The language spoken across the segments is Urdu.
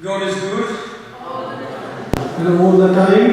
God is good. And all the time.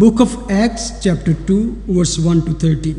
Book of Acts chapter 2 verse 1 to 13।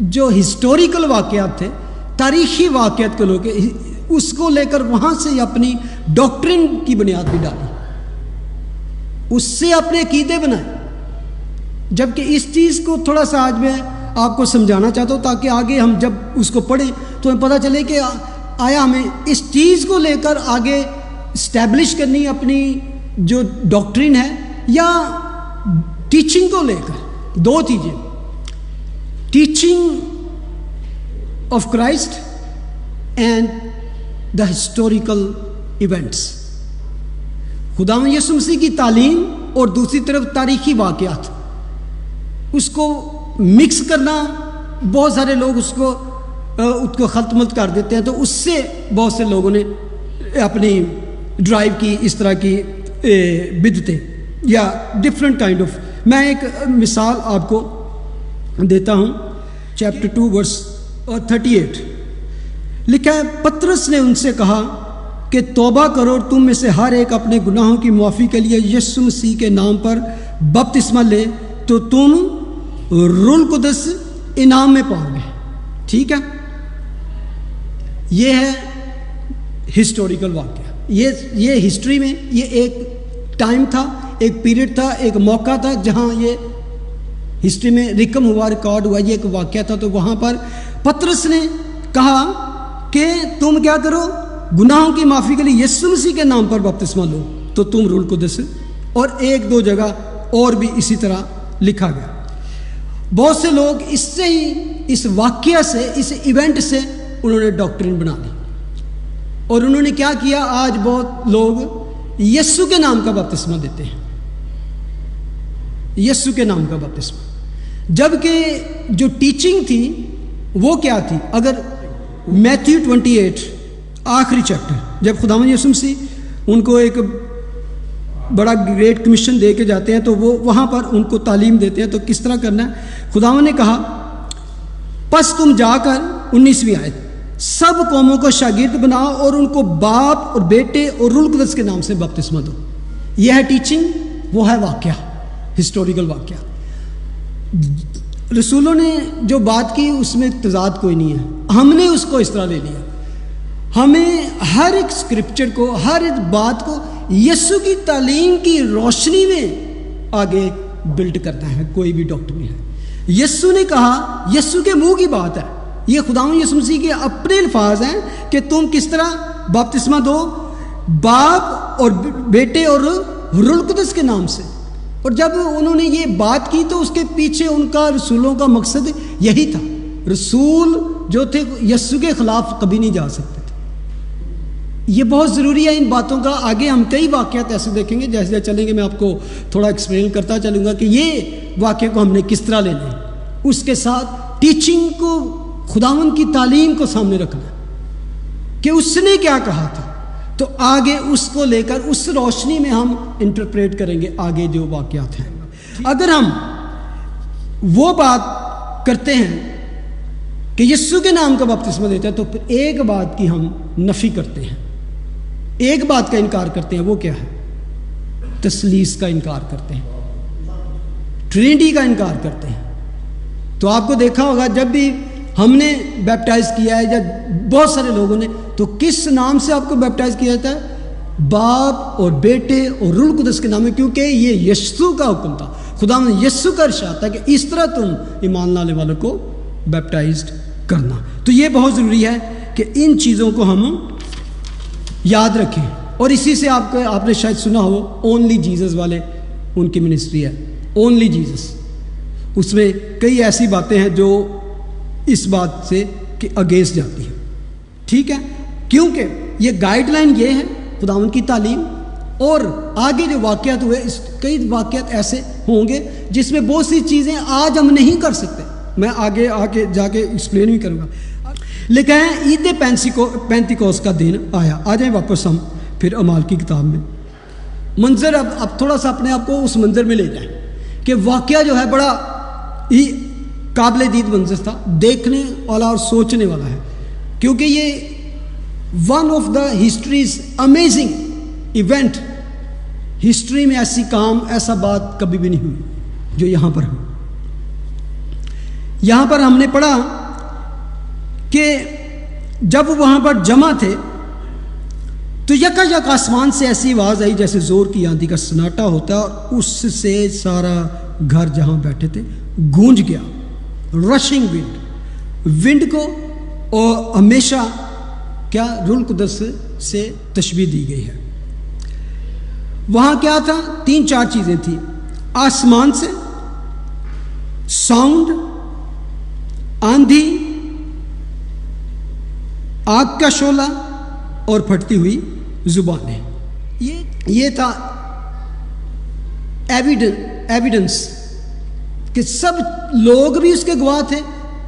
جو ہسٹوریکل واقعات تھے، تاریخی واقعات کو لوگ اس کو لے کر وہاں سے اپنی ڈاکٹرن کی بنیاد بھی ڈالی، اس سے اپنے عقیدے بنائے. جبکہ اس چیز کو تھوڑا سا آج میں آپ کو سمجھانا چاہتا ہوں تاکہ آگے ہم جب اس کو پڑھیں تو ہمیں پتہ چلے کہ آیا ہمیں اس چیز کو لے کر آگے اسٹیبلش کرنی اپنی جو ڈاکٹرین ہے یا ٹیچنگ کو لے کر. دو چیزیں، teaching of Christ and the historical events, خداوند یسوع مسیح کی تعلیم اور دوسری طرف تاریخی واقعات، اس کو مکس کرنا بہت سارے لوگ اس کو خلط ملط کر دیتے ہیں، تو اس سے بہت سے لوگوں نے اپنی ڈرائیو کی اس طرح کی بدعتیں یا ڈفرینٹ کائنڈ آف. میں ایک مثال آپ کو دیتا ہوں. چیپٹر 2 ورس 38 لکھا ہے، پطرس نے ان سے کہا کہ توبہ کرو اور تم میں سے ہر ایک اپنے گناہوں کی معافی کے لیے یسوع مسیح کے نام پر بپتسمہ لے تو تم روح القدس انعام میں پاؤ گے. ٹھیک ہے، یہ ہے ہسٹوریکل واقعہ. یہ ہسٹری میں یہ ایک ٹائم تھا، ایک پیریڈ تھا، ایک موقع تھا جہاں یہ ہسٹری میں ریکم ہوا، ریکارڈ ہوا. یہ ایک واقعہ تھا. تو وہاں پر پطرس نے کہا کہ تم کیا کرو، گناہوں کی معافی کے لیے یسوع مسیح کے نام پر بپتسمہ لو تو تم روح القدس. اور ایک دو جگہ اور بھی اسی طرح لکھا گیا. بہت سے لوگ اس سے ہی، اس واقعہ سے، اس ایونٹ سے انہوں نے ڈاکٹرین بنا لی. اور انہوں نے کیا کیا، آج بہت لوگ یسوع کے نام کا بپتسمہ دیتے ہیں، یسوع کے نام کا بپتسمہ. جبکہ جو ٹیچنگ تھی وہ کیا تھی؟ اگر میتھیو 28 آخری چیپٹر، جب خداوند یسوع مسیح ان کو ایک بڑا گریٹ کمیشن دے کے جاتے ہیں تو وہ وہاں پر ان کو تعلیم دیتے ہیں تو کس طرح کرنا ہے. خداوند نے کہا، پس تم جا کر 19ویں آیت، سب قوموں کو شاگرد بناؤ اور ان کو باپ اور بیٹے اور روح القدس کے نام سے بپتسمہ دو. یہ ہے ٹیچنگ، وہ ہے واقعہ، ہسٹوریکل واقعہ. رسولوں نے جو بات کی اس میں تضاد کوئی نہیں ہے، ہم نے اس کو اس طرح لے لیا. ہمیں ہر ایک اسکرپچر کو، ہر ایک بات کو یسوع کی تعلیم کی روشنی میں آگے بلڈ کرنا ہے. کوئی بھی ڈاکٹر نہیں ہے. یسوع نے کہا، یسوع کے منہ کی بات ہے، یہ خداوند یسوع مسیح کے اپنے الفاظ ہیں کہ تم کس طرح بپتسمہ دو، باپ اور بیٹے اور روح القدس کے نام سے. اور جب انہوں نے یہ بات کی تو اس کے پیچھے ان کا، رسولوں کا مقصد یہی تھا. رسول جو تھے یسوع کے خلاف کبھی نہیں جا سکتے تھے. یہ بہت ضروری ہے ان باتوں کا. آگے ہم کئی واقعات ایسے دیکھیں گے، جیسے جیسے چلیں گے میں آپ کو تھوڑا ایکسپلین کرتا چلوں گا کہ یہ واقعے کو ہم نے کس طرح لینا ہے. اس کے ساتھ ٹیچنگ کو، خداوند کی تعلیم کو سامنے رکھنا کہ اس نے کیا کہا تھا، تو آگے اس کو لے کر اس روشنی میں ہم انٹرپریٹ کریں گے آگے جو واقعات ہیں. اگر ہم وہ بات کرتے ہیں کہ یسوع کے نام کا بپتسمہ دیتے ہیں تو پھر ایک بات کی ہم نفی کرتے ہیں، ایک بات کا انکار کرتے ہیں. وہ کیا ہے؟ تثلیث کا انکار کرتے ہیں، ٹرینٹی کا انکار کرتے ہیں. تو آپ کو دیکھا ہوگا جب بھی ہم نے بیپٹائز کیا ہے یا بہت سارے لوگوں نے، تو کس نام سے آپ کو بیپٹائز کیا جاتا ہے؟ باپ اور بیٹے اور روح القدس کے نام میں، کیونکہ یہ یسوع کا حکم تھا. خدا نے یسوع کا ارشاد تھا کہ اس طرح تم ایمان لانے والوں کو بیپٹائزڈ کرنا. تو یہ بہت ضروری ہے کہ ان چیزوں کو ہم یاد رکھیں. اور اسی سے آپ نے شاید سنا ہو اونلی جیزس والے، ان کی منسٹری ہے اونلی جیزس. اس میں کئی ایسی باتیں ہیں جو اس بات سے کہ اگینسٹ جاتی ہیں. ٹھیک ہے، کیونکہ یہ گائیڈ لائن یہ ہے خداوند کی تعلیم. اور آگے جو واقعات ہوئے، کئی واقعات ایسے ہوں گے جس میں بہت سی چیزیں آج ہم نہیں کر سکتے. میں آگے جا کے ایکسپلین بھی کروں گا. لیکن عید پینتیکوس کا دن آیا. آ جائیں واپس ہم پھر اعمال کی کتاب میں. منظر اب تھوڑا سا اپنے آپ کو اس منظر میں لے جائیں کہ واقعہ جو ہے بڑا ہی قابل دید منظر تھا، دیکھنے والا اور سوچنے والا ہے. کیونکہ یہ one of the history's amazing event. History میں ایسی کام، ایسا بات کبھی بھی نہیں ہوئی جو یہاں پر ہوئی. یہاں پر ہم نے پڑھا کہ جب وہاں پر جمع تھے تو یکا یک آسمان سے ایسی آواز آئی جیسے زور کی آندھی کا سناٹا ہوتا ہے، اور اس سے سارا گھر جہاں بیٹھے تھے گونج گیا. رشنگ ونڈ کو اور ہمیشہ کیا روح القدس سے تشبیہ دی گئی ہے. وہاں کیا تھا؟ 3-4 چیزیں تھیں. آسمان سے ساؤنڈ، آندھی، آگ کا شعلہ اور پھٹتی ہوئی زبانیں. یہ تھا ایویڈنس کہ سب لوگ بھی اس کے گواہ تھے.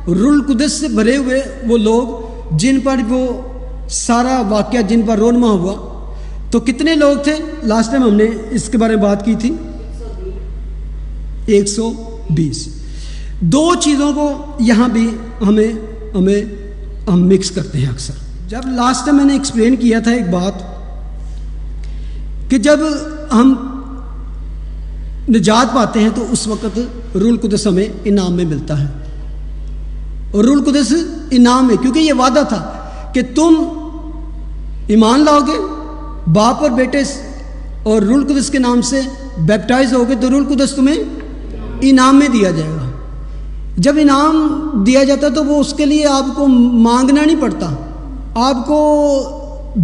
روح القدس سے بھرے ہوئے وہ لوگ جن پر وہ سارا واقعہ جن پر رونما ہوا. تو کتنے لوگ تھے؟ لاسٹ ٹائم ہم نے اس کے بارے میں بات کی تھی 120. 2 چیزوں کو یہاں بھی ہم مکس کرتے ہیں اکثر. جب لاسٹ ٹائم میں نے ایکسپلین کیا تھا ایک بات کہ جب ہم نجات پاتے ہیں تو اس وقت روح القدس ہمیں انعام میں ملتا ہے. اور روح القدس انعام ہے کیونکہ یہ وعدہ تھا کہ تم ایمان لاؤ گے، باپ اور بیٹے اور روح القدس کے نام سے بیپٹائز ہوگے تو روح القدس تمہیں انعام میں دیا جائے گا. جب انعام دیا جاتا ہے تو وہ اس کے لیے آپ کو مانگنا نہیں پڑتا، آپ کو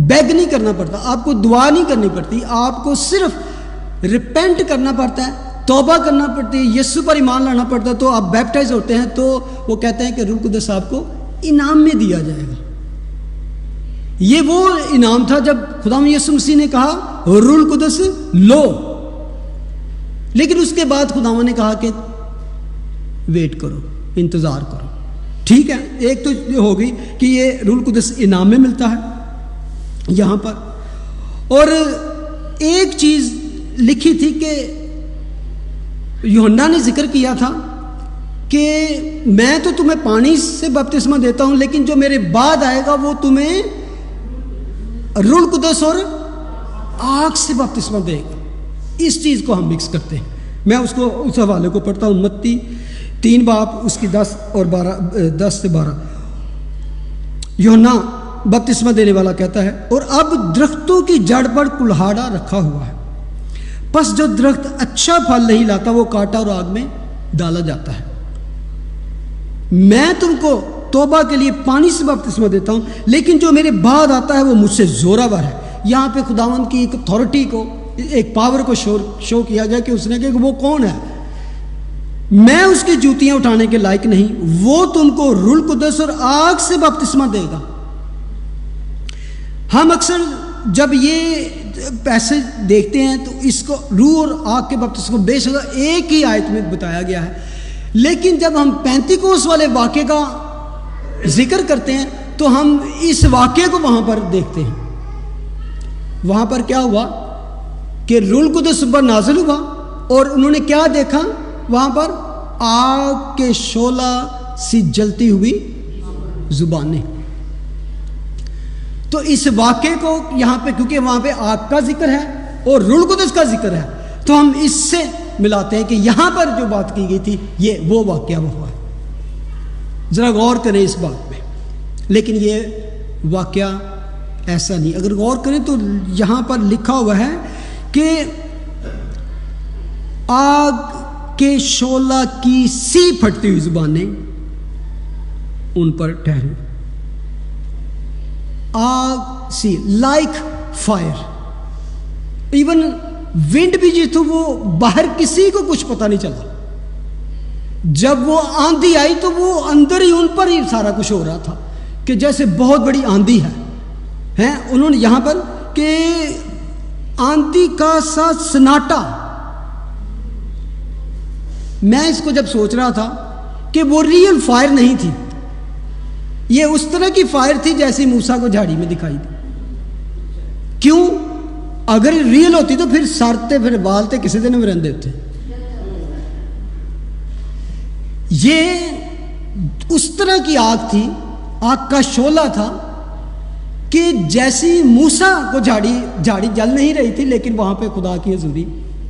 بیگ نہیں کرنا پڑتا، آپ کو دعا نہیں کرنی پڑتی، آپ کو صرف ریپینٹ کرنا پڑتا ہے، توبہ کرنا پڑتی ہے، یسوع پر ایمان لانا پڑتا ہے. تو آپ بیپٹائز ہوتے ہیں تو وہ کہتے ہیں کہ روح القدس آپ کو انعام میں دیا جائے گا. یہ وہ انعام تھا جب خدا یسوع مسیح نے کہا روح القدس لو. لیکن اس کے بعد خدا نے کہا کہ ویٹ کرو، انتظار کرو. ٹھیک ہے، ایک تو یہ ہو گئی کہ یہ روح القدس انعام میں ملتا ہے یہاں پر. اور ایک چیز لکھی تھی کہ یوحنا نے ذکر کیا تھا کہ میں تو تمہیں پانی سے بپتسمہ دیتا ہوں، لیکن جو میرے بعد آئے گا وہ تمہیں روح القدس اور آگ سے بپتسمہ دے گا. اس چیز کو ہم مکس کرتے ہیں. میں اس حوالے کو پڑھتا ہوں، متی 3 باب اس کی 10 سے 12. یوحنا بپتسمہ دینے والا کہتا ہے، اور اب درختوں کی جڑ پر کلہاڑا رکھا ہوا ہے، پس جو درخت اچھا پھل نہیں لاتا وہ کاٹا اور آگ میں ڈالا جاتا ہے. میں تم کو توبہ کے لیے پانی سے بپتسمہ دیتا ہوں، لیکن جو میرے بعد آتا ہے وہ مجھ سے زوراور ہے. یہاں پہ خداوند کی ایک اتھارٹی کو، ایک پاور کو شو کیا گیا کہ اس نے کہا کہ وہ کون ہے. میں اس کی جوتیاں اٹھانے کے لائق نہیں، وہ تم کو روح القدس اور آگ سے بپتسمہ دے گا. ہم اکثر جب یہ پیسے دیکھتے ہیں تو اس کو روح اور آگ کے بپتسمہ بے شک ایک ہی آیت میں بتایا گیا ہے، لیکن جب ہم پینتیکوس والے واقعے کا ذکر کرتے ہیں تو ہم اس واقعے کو وہاں پر دیکھتے ہیں. وہاں پر کیا ہوا کہ روح القدس پر نازل ہوا اور انہوں نے کیا دیکھا؟ وہاں پر آگ کے شعلہ سی جلتی ہوئی زبانیں. تو اس واقعے کو یہاں پہ کیونکہ وہاں پہ آگ کا ذکر ہے اور روح القدس کا ذکر ہے تو ہم اس سے ملاتے ہیں کہ یہاں پر جو بات کی گئی تھی یہ وہ واقعہ ہوا ہے. ذرا غور کریں اس بات میں. لیکن یہ واقعہ ایسا نہیں. اگر غور کریں تو یہاں پر لکھا ہوا ہے کہ آگ کے شعلہ کی سی پھٹتی ہوئی زبانیں ان پر ٹھہری. آگ سی لائک فائر. ایون ونڈ بھی جو تھی وہ باہر کسی کو کچھ پتہ نہیں چلا. جب وہ آندھی آئی تو وہ اندر ہی ان پر ہی سارا کچھ ہو رہا تھا کہ جیسے بہت بڑی آندھی ہے. انہوں نے یہاں پر کہ آندھی کا سا سناٹا. میں اس کو جب سوچ رہا تھا کہ وہ ریئل فائر نہیں تھی، یہ اس طرح کی فائر تھی جیسی موسیٰ کو جھاڑی میں دکھائی دی. کیوں؟ اگر ریئل ہوتی تو پھر سارتے پھر بالتے کسی دن میں رہندے ہوتے. یہ اس طرح کی آگ تھی، آگ کا شعلہ تھا کہ جیسی موسیٰ کو جھاڑی جل نہیں رہی تھی لیکن وہاں پہ خدا کی حضوری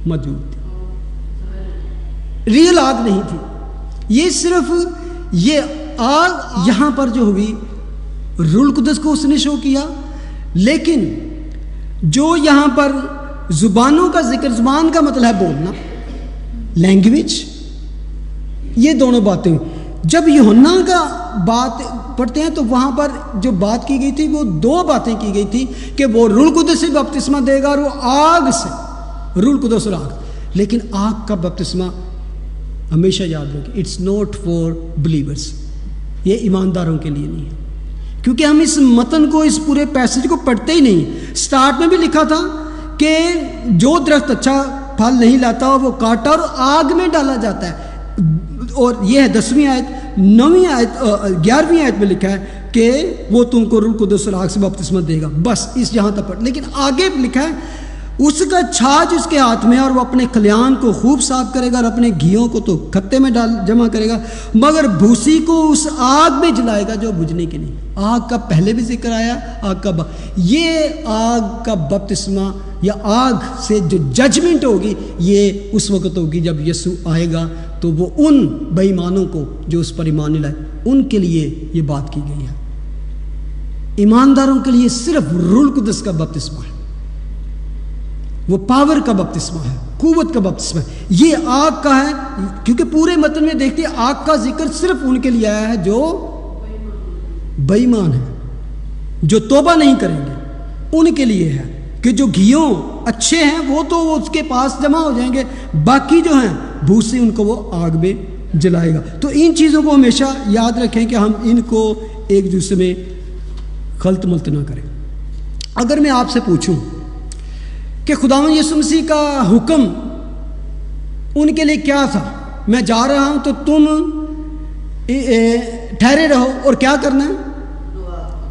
موجود تھی. ریئل آگ نہیں تھی. یہ صرف یہ آگ یہاں پر جو ہوئی روح القدس کو اس نے شو کیا، لیکن جو یہاں پر زبانوں کا ذکر، زبان کا مطلب ہے بولنا، لینگویج، یہ دونوں باتیں جب یوحنا کا بات پڑھتے ہیں تو وہاں پر جو بات کی گئی تھی وہ دو باتیں کی گئی تھی کہ وہ روح القدس سے بپتسمہ دے گا اور وہ آگ سے، روح القدس اور آگ. لیکن آگ کا بپتسمہ ہمیشہ یاد رکھیں، اٹس ناٹ فار بلیورز، یہ ایمانداروں کے لیے نہیں ہے، کیونکہ ہم اس متن کو، اس پورے پیسج کو پڑھتے ہی نہیں. سٹارٹ میں بھی لکھا تھا کہ جو درخت اچھا پھل نہیں لاتا وہ کاٹا اور آگ میں ڈالا جاتا ہے. اور یہ ہے 10ویں آیت، 9ویں آیت 11ویں آیت میں لکھا ہے کہ وہ تم کو روح القدس اور آگ سے بپتسمہ دے گا. بس اس جہاں تک پڑھ، لیکن آگے لکھا ہے اس کا چھاج اس کے ہاتھ میں، اور وہ اپنے کھلیان کو خوب صاف کرے گا اور اپنے گھیوں کو تو کھتے میں جمع کرے گا، مگر بھوسی کو اس آگ میں جلائے گا جو بجھنے کی نہیں. آگ کا پہلے بھی ذکر آیا، آگ کا یہ آگ کا بپتسمہ یا آگ سے جو ججمنٹ ہوگی یہ اس وقت ہوگی جب یسوع آئے گا. تو وہ ان بے ایمانوں کو جو اس پر ایمان نہیں لائے ان کے لیے یہ بات کی گئی ہے. ایمانداروں کے لیے صرف روح القدس کا بپتسمہ ہے، وہ پاور کا بپتسمہ ہے، قوت کا بپتسمہ ہے. یہ آگ کا ہے، کیونکہ پورے متن میں دیکھتے ہیں آگ کا ذکر صرف ان کے لیے آیا ہے جو بے ایمان ہیں، جو توبہ نہیں کریں گے ان کے لیے ہے. کہ جو گھیوں اچھے ہیں وہ تو اس کے پاس جمع ہو جائیں گے، باقی جو ہیں بھوسی ان کو وہ آگ میں جلائے گا. تو ان چیزوں کو ہمیشہ یاد رکھیں کہ ہم ان کو ایک دوسرے میں خلط ملط نہ کریں. اگر میں آپ سے پوچھوں کہ خداوند یسوع مسیح کا حکم ان کے لیے کیا تھا، میں جا رہا ہوں تو تم ٹھہرے رہو اور کیا کرنا ہے؟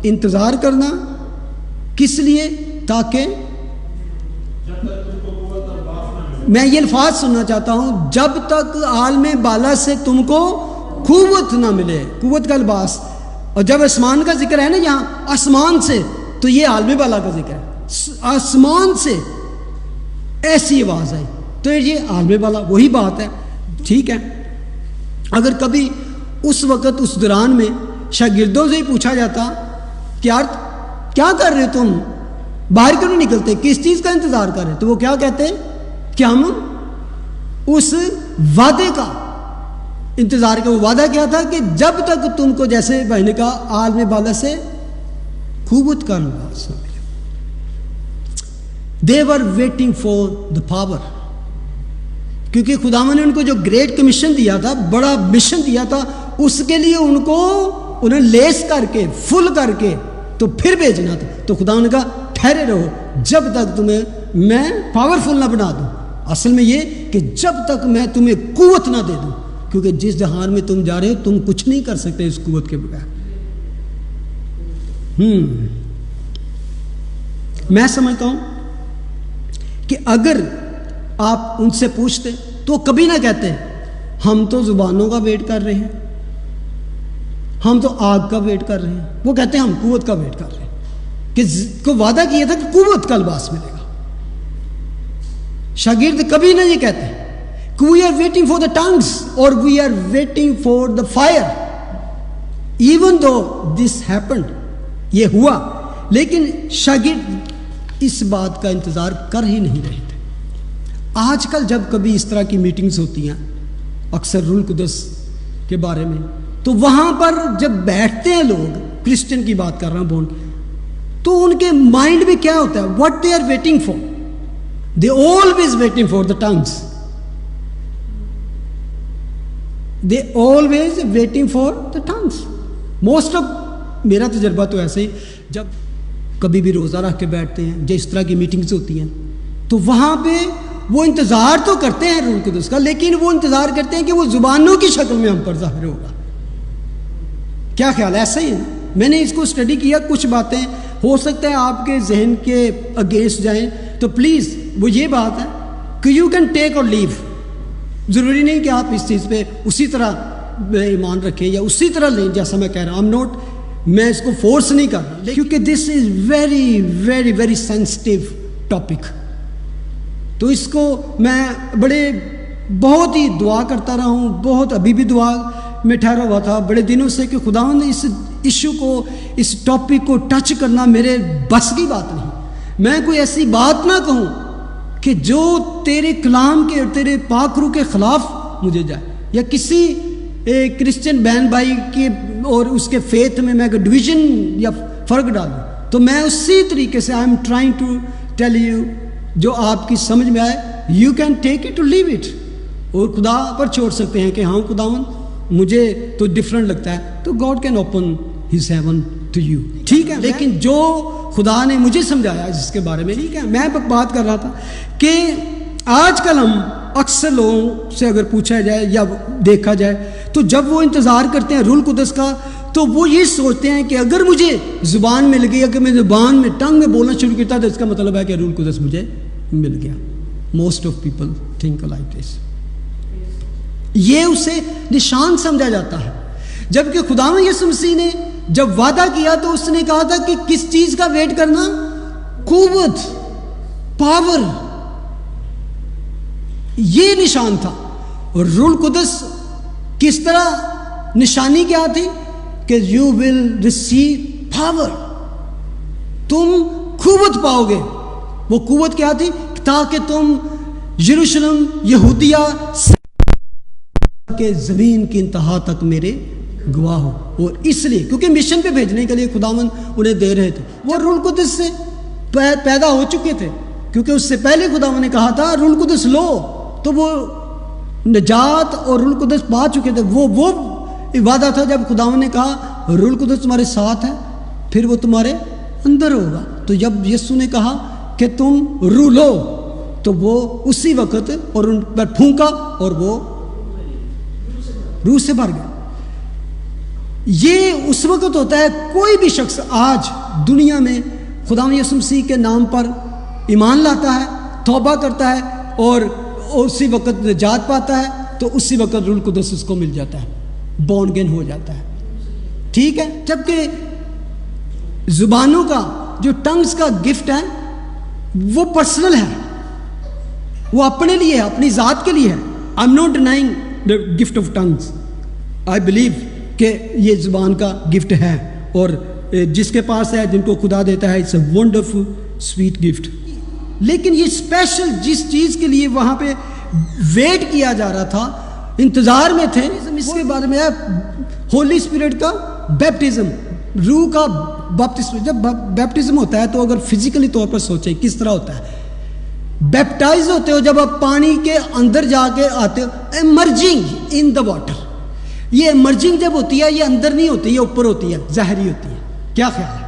انتظار کرنا. کس لیے؟ تاکہ میں یہ الفاظ سننا چاہتا ہوں، جب تک عالم بالا سے تم کو قوت نہ ملے. قوت کا لباس، اور جب آسمان کا ذکر ہے نا یہاں آسمان سے، تو یہ عالم بالا کا ذکر ہے. آسمان سے ایسی آواز آئی تو یہ عالم بالا وہی بات ہے. ٹھیک ہے، اگر کبھی اس وقت اس دوران میں شاگردوں سے ہی پوچھا جاتا کہ یار کیا کر رہے تم، باہر کیوں نہیں نکلتے، کس چیز کا انتظار کر رہے، تو وہ کیا کہتے کہ ہم اس وعدے کا انتظار کا. وہ وعدہ کیا تھا کہ جب تک تم کو، جیسے بھائی نے کہا، عالم بالا سے قوت کا لباس نہ ملے. They were waiting for the power. کیونکہ خداوند نے ان کو جو گریٹ کمیشن دیا تھا، بڑا مشن دیا تھا، اس کے لیے ان کو انہیں لیس کر کے، فل کر کے تو پھر بھیجنا تھا. تو خداوند نے کہا ٹھہرے رہو جب تک تمہیں میں پاورفل نہ بنا دوں. اصل میں یہ کہ جب تک میں تمہیں قوت نہ دے دوں، کیونکہ جس جہان میں تم جا رہے ہو تم کچھ نہیں کر سکتے اس قوت کے بغیر. میں سمجھتا ہوں کہ اگر آپ ان سے پوچھتے تو کبھی نہ کہتے ہم تو زبانوں کا ویٹ کر رہے ہیں، ہم تو آگ کا ویٹ کر رہے ہیں. وہ کہتے ہیں ہم قوت کا ویٹ کر رہے ہیں، کہ کو وعدہ کیا تھا کہ قوت کا لباس ملے گا. شاگرد کبھی نہ یہ کہتے کہ we are waiting for the tongues اور we are waiting for the fire. Even though this happened, یہ ہوا، لیکن شاگرد اس بات کا انتظار کر ہی نہیں رہے تھے. آج کل جب کبھی اس طرح کی میٹنگز ہوتی ہیں اکثر روح القدس کے بارے میں، تو وہاں پر جب بیٹھتے ہیں لوگ، کرسچن کی بات کر رہا ہوں تو ان کے مائنڈ میں کیا ہوتا ہے؟ What they are waiting for, they always waiting for the things, they always waiting for the things. Most of میرا تجربہ تو ایسے ہی، جب کبھی بھی روزہ رکھ کے بیٹھتے ہیں، جو اس طرح کی میٹنگز ہوتی ہیں، تو وہاں پہ وہ انتظار تو کرتے ہیں روح القدس کا، لیکن وہ انتظار کرتے ہیں کہ وہ زبانوں کی شکل میں ہم پر ظاہر ہوگا. کیا خیال ہے؟ ایسا ہی ہے. میں نے اس کو اسٹڈی کیا، کچھ باتیں ہو سکتا ہے آپ کے ذہن کے اگینسٹ جائیں، تو پلیز وہ یہ بات ہے کہ یو کین ٹیک اور لیو. ضروری نہیں کہ آپ اس چیز پہ اسی طرح ایمان رکھیں یا اسی طرح لیں جیسا میں کہہ رہا ہوں. میں اس کو فورس نہیں کر رہا، کیونکہ this is very very very sensitive topic. تو اس کو میں بہت ہی دعا کرتا رہا ہوں، بہت ابھی بھی دعا میں ٹھہرا ہوا تھا بڑے دنوں سے کہ خداوند نے اس ایشو کو، اس ٹاپک کو ٹچ کرنا میرے بس کی بات نہیں. میں کوئی ایسی بات نہ کہوں کہ جو تیرے کلام کے اور تیرے پاک روح کے خلاف مجھے جائے، یا کسی کرسچن بہن بھائی کے اور اس کے فیتھ میں میں ڈویژن یا فرق ڈالوں. تو میں اسی طریقے سے I am trying to tell you جو آپ کی سمجھ میں آئے. You can take it to leave it, اور خدا پر چھوڑ سکتے ہیں کہ ہاں خداوند مجھے تو ڈفرینٹ لگتا ہے، تو God can open his heaven to you. ٹھیک ہے، لیکن جو خدا نے مجھے سمجھایا جس کے بارے میں، ٹھیک ہے، میں بات کر رہا تھا کہ آج کل ہم اکثر لوگوں سے اگر پوچھا جائے یا دیکھا جائے تو جب وہ انتظار کرتے ہیں روح القدس کا تو وہ یہ سوچتے ہیں کہ اگر مجھے زبان مل گئی، اگر میں زبان میں ٹنگ میں بولنا شروع کرتا تو اس کا مطلب ہے کہ روح القدس مجھے مل گیا. Most of people think like this. یہ اسے نشان سمجھا جاتا ہے، جبکہ خداوند یسوع مسیح نے جب وعدہ کیا تو اس نے کہا تھا کہ کس چیز کا ویٹ کرنا؟ قوت، پاور. یہ نشان تھا. اور روح القدس کس طرح نشانی کیا تھی؟ کہ یو ول ریسیو پاور، تم قوت پاؤ گے. وہ قوت کیا تھی؟ تاکہ تم یروشلم، یہودیہ کے زمین کی انتہا تک میرے گواہ ہو. اور اس لیے کیونکہ مشن پہ بھیجنے کے لیے خداوند انہیں دے رہے تھے. وہ روح القدس سے پیدا ہو چکے تھے، کیونکہ اس سے پہلے خداوند نے کہا تھا روح القدس لو، تو وہ نجات اور روح القدس پا چکے تھے. وہ وعدہ تھا جب خداوند نے کہا روح القدس تمہارے ساتھ ہے، پھر وہ تمہارے اندر ہوگا. تو جب یسوع نے کہا کہ تم روح لو تو وہ اسی وقت اور ان پر پھونکا اور وہ روح سے بھر گیا. یہ اس وقت ہوتا ہے کوئی بھی شخص آج دنیا میں خداوند یسوع مسیح کے نام پر ایمان لاتا ہے، توبہ کرتا ہے اور اسی وقت نجات پاتا ہے، تو اسی وقت روح القدس اس کو مل جاتا ہے، بورن اگین ہو جاتا ہے. ٹھیک ہے. جبکہ زبانوں کا جو ٹنگز کا گفٹ ہے وہ پرسنل ہے، وہ اپنے لیے ہے، اپنی ذات کے لیے ہے. I am not denying the gift of tongues. I believe کہ یہ زبان کا گفٹ ہے، اور جس کے پاس ہے، جن کو خدا دیتا ہے، it's a wonderful sweet gift. لیکن یہ اسپیشل جس چیز کے لیے وہاں پہ ویٹ کیا جا رہا تھا، انتظار میں تھے، اس کے بارے میں ہے ہولی اسپرٹ کا بیپٹزم، روح کا بپتسم. جب بیپٹزم ہوتا ہے تو اگر فزیکلی طور پر سوچیں کس طرح ہوتا ہے. بیپٹائز ہوتے ہو جب آپ پانی کے اندر جا کے آتے ہو، امرجنگ ان دا واٹر. یہ امرجنگ جب ہوتی ہے یہ اندر نہیں ہوتی، یہ اوپر ہوتی ہے، ظاہری ہوتی ہے. کیا خیال ہے؟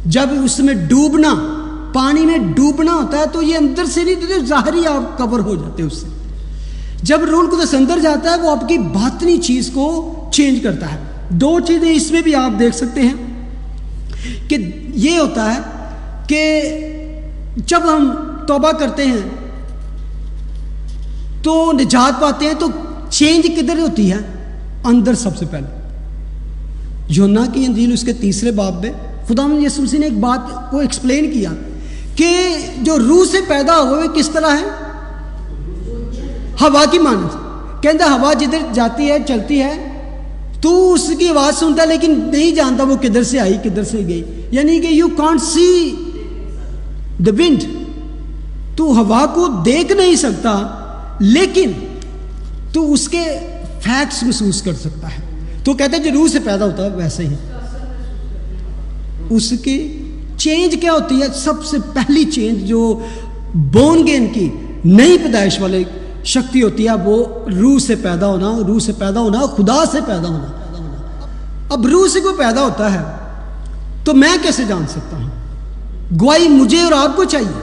جب اس میں ڈوبنا، پانی میں ڈوبنا ہوتا ہے تو یہ اندر سے نہیں، ظاہری آپ کور ہو جاتے ہیں اس سے. جب روح القدس اندر جاتا ہے وہ آپ کی باطنی چیز کو چینج کرتا ہے. دو چیزیں اس میں بھی آپ دیکھ سکتے ہیں کہ یہ ہوتا ہے کہ جب ہم توبہ کرتے ہیں تو نجات پاتے ہیں، تو چینج کدھر ہوتی ہے؟ اندر. سب سے پہلے یوحنا کی انجیل اس کے 3 باب میں خداوند یسوع مسیح نے ایک بات کو ایکسپلین کیا کہ جو روح سے پیدا ہوئے کس طرح ہے؟ ہوا کی مانند. کہتا ہوا جدھر جاتی ہے چلتی ہے، تو اس کی آواز سنتا ہے لیکن نہیں جانتا وہ کدھر سے آئی کدھر سے گئی. یعنی کہ یو کانٹ سی دا ونڈ، تو ہوا کو دیکھ نہیں سکتا لیکن تو اس کے فیکٹس محسوس کر سکتا ہے. تو کہتے ہیں جو روح سے پیدا ہوتا ہے ویسے ہی اس کی چینج کیا ہوتی ہے؟ سب سے پہلی چینج جو بورن اگین کی نئی پیدائش والے شکتی ہوتی ہے وہ روح سے پیدا ہونا. روح سے پیدا ہونا، خدا سے پیدا ہونا. اب روح سے کوئی پیدا ہوتا ہے تو میں کیسے جان سکتا ہوں؟ گواہی مجھے اور آپ کو چاہیے.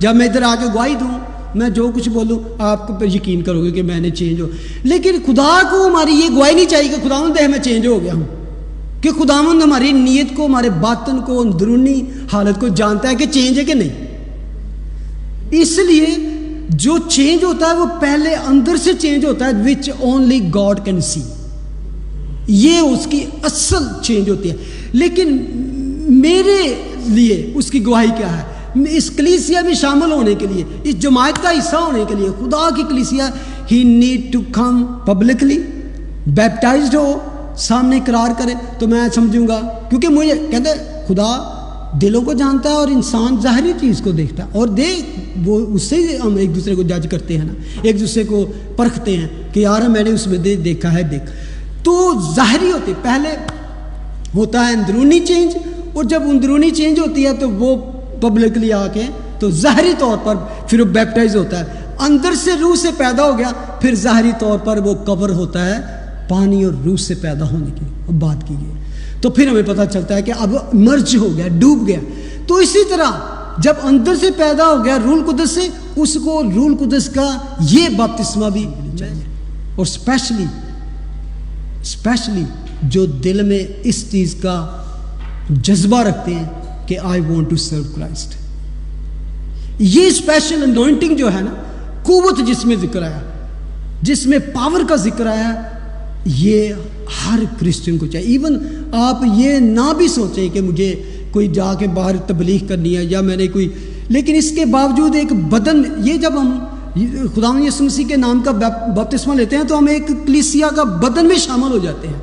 جب میں ادھر آ کے گواہی دوں، میں جو کچھ بولوں آپ کو یقین کرو گے کہ میں نے چینج ہو. لیکن خدا کو ہماری یہ گواہی نہیں چاہیے کہ خداوند میں چینج ہو گیا ہوں، کہ خداوند ہماری نیت کو، ہمارے باطن کو، اندرونی حالت کو جانتا ہے کہ چینج ہے کہ نہیں. اس لیے جو چینج ہوتا ہے وہ پہلے اندر سے چینج ہوتا ہے، which only God can see. یہ اس کی اصل چینج ہوتی ہے. لیکن میرے لیے اس کی گواہی کیا ہے؟ اس کلیسیا میں شامل ہونے کے لیے، اس جماعت کا حصہ ہونے کے لیے، خدا کی کلیسیا ہی نیڈ ٹو کم پبلکلی بیپٹائزڈ ہو, سامنے اقرار کرے, تو میں سمجھوں گا, کیونکہ مجھے کہتے ہیں خدا دلوں کو جانتا ہے اور انسان ظاہری چیز کو دیکھتا ہے, اور وہ اس سے ہم ایک دوسرے کو جج کرتے ہیں نا, ایک دوسرے کو پرکھتے ہیں کہ یار میں نے اس میں دیکھا ہے, تو ظاہری ہوتی, پہلے ہوتا ہے اندرونی چینج, اور جب اندرونی چینج ہوتی ہے تو وہ پبلکلی آ کے تو ظاہری طور پر پھر وہ بیپٹائز ہوتا ہے, اندر سے روح سے پیدا ہو گیا, پھر ظاہری طور پر وہ کور ہوتا ہے پانی اور روح سے پیدا ہونے کی بات کی گئی, تو پھر ہمیں پتہ چلتا ہے کہ اب مرج ہو گیا, ڈوب گیا. تو اسی طرح جب اندر سے پیدا ہو گیا روح القدس سے, اس کو روح القدس کا یہ بپتسمہ بھی چاہیے, اور اسپیشلی جو دل میں اس چیز کا جذبہ رکھتے ہیں کہ I want to serve Christ. یہ اسپیشل انوائنٹنگ جو ہے نا, قوت جس میں ذکر آیا, جس میں پاور کا ذکر آیا, یہ ہر کرسچن کو چاہیے. ایون آپ یہ نہ بھی سوچیں کہ مجھے کوئی جا کے باہر تبلیغ کرنی ہے یا میں نے کوئی, لیکن اس کے باوجود ایک بدن, یہ جب ہم خداوند یسوع مسیح کے نام کا بپتسمہ لیتے ہیں تو ہم ایک کلیسیا کا بدن میں شامل ہو جاتے ہیں.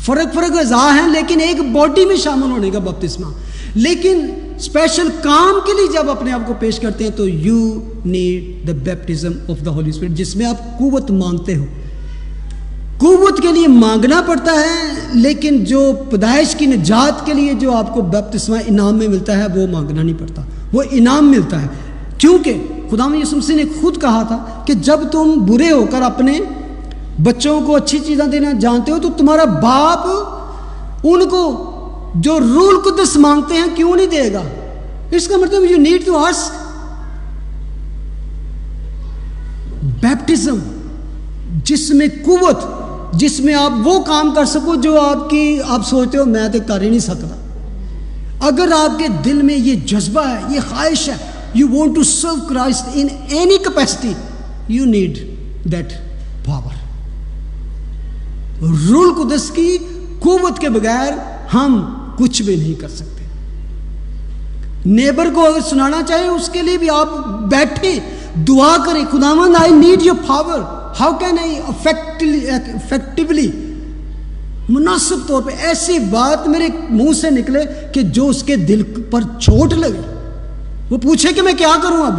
فرق اعضاء ہیں لیکن ایک باڈی میں شامل ہونے کا بپتسمہ. لیکن اسپیشل کام کے لیے جب اپنے آپ کو پیش کرتے ہیں تو you need the baptism of the Holy Spirit, جس میں آپ قوت مانگتے ہو. قوت کے لیے مانگنا پڑتا ہے, لیکن جو پیدائش کی نجات کے لیے جو آپ کو بپتسمہ انعام میں ملتا ہے وہ مانگنا نہیں پڑتا, وہ انعام ملتا ہے. کیونکہ خداوند یسوع مسیح نے خود کہا تھا کہ جب تم برے ہو کر اپنے بچوں کو اچھی چیزیں دینا جانتے ہو تو تمہارا باپ ان کو جو روح القدس مانگتے ہیں کیوں نہیں دے گا. اس کا مطلب you need to ask. Baptism جس میں قوت, جس میں آپ وہ کام کر سکو جو آپ سوچتے ہو میں تو کر ہی نہیں سکتا. اگر آپ کے دل میں یہ جذبہ ہے, یہ خواہش ہے, you want to serve Christ in any capacity, you need that power. روح القدس کی قوت کے بغیر ہم کچھ بھی نہیں کر سکتے. نیبر کو اگر سنانا چاہے اس کے لیے بھی آپ بیٹھیں, دعا کریں, خداوند I need your power, how can I effectively, مناسب طور پہ ایسی بات میرے منہ سے نکلے کہ جو اس کے دل پر چوٹ لگے, وہ پوچھے کہ میں کیا کروں اب.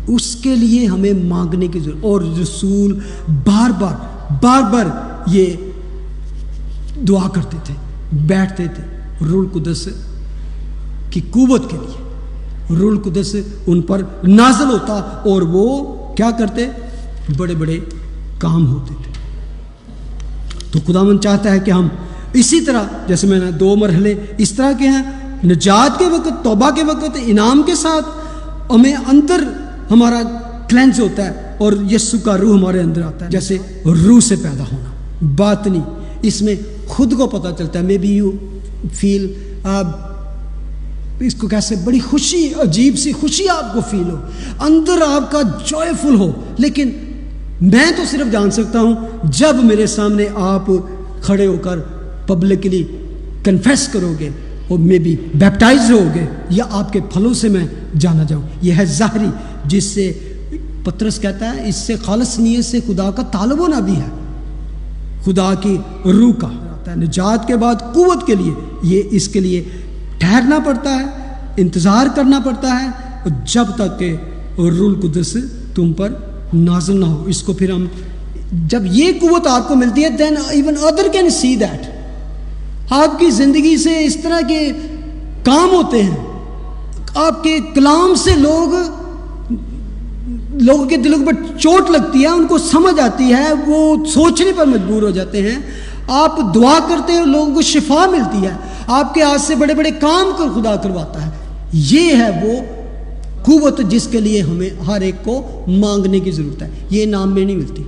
اس کے لیے ہمیں مانگنے کی ضرورت. اور رسول بار بار یہ دعا کرتے تھے, بیٹھتے تھے روح القدس کی قوت کے لیے. روح القدس ان پر نازل ہوتا اور وہ کیا کرتے, بڑے بڑے کام ہوتے تھے. تو خداوند چاہتا ہے کہ ہم اسی طرح, جیسے میں نے 2 مرحلے اس طرح کے ہیں, نجات کے وقت, توبہ کے وقت, انعام کے ساتھ ہمیں اندر ہمارا کلینز ہوتا ہے اور یسوع کا روح ہمارے اندر آتا ہے. جیسے روح سے پیدا ہونا, باطنی, اس میں خود کو پتہ چلتا ہے. مے بی یو فیل, اس کو کیسے, بڑی خوشی, عجیب سی خوشی آپ کو فیل ہو, اندر آپ کا جوائے فل ہو. لیکن میں تو صرف جان سکتا ہوں جب میرے سامنے آپ کھڑے ہو کر پبلکلی کنفیس کرو گے اور مے بی بیپٹائز ہو گے, یا آپ کے پھلوں سے میں جانا جاؤں. یہ ہے ظاہری, جس سے پطرس کہتا ہے اس سے خالص نیت سے خدا کا طالب ہونا بھی ہے, خدا کی روح کا. نجات کے بعد قوت کے لیے یہ اس کے لیے ٹھہرنا پڑتا ہے, انتظار کرنا پڑتا ہے, اور جب تک کہ روح القدس تم پر نازل نہ ہو. اس کو پھر ہم, جب یہ قوت آپ کو ملتی ہے, then even other can see that. آپ کی زندگی سے اس طرح کے کام ہوتے ہیں, آپ کے کلام سے لوگوں کے دلوں پر چوٹ لگتی ہے, ان کو سمجھ آتی ہے, وہ سوچنے پر مجبور ہو جاتے ہیں. آپ دعا کرتے ہیں, لوگوں کو شفا ملتی ہے, آپ کے ہاتھ سے بڑے بڑے کام کو خدا کرواتا ہے. یہ ہے وہ قوت جس کے لیے ہمیں ہر ایک کو مانگنے کی ضرورت ہے. یہ نام میں نہیں ملتی.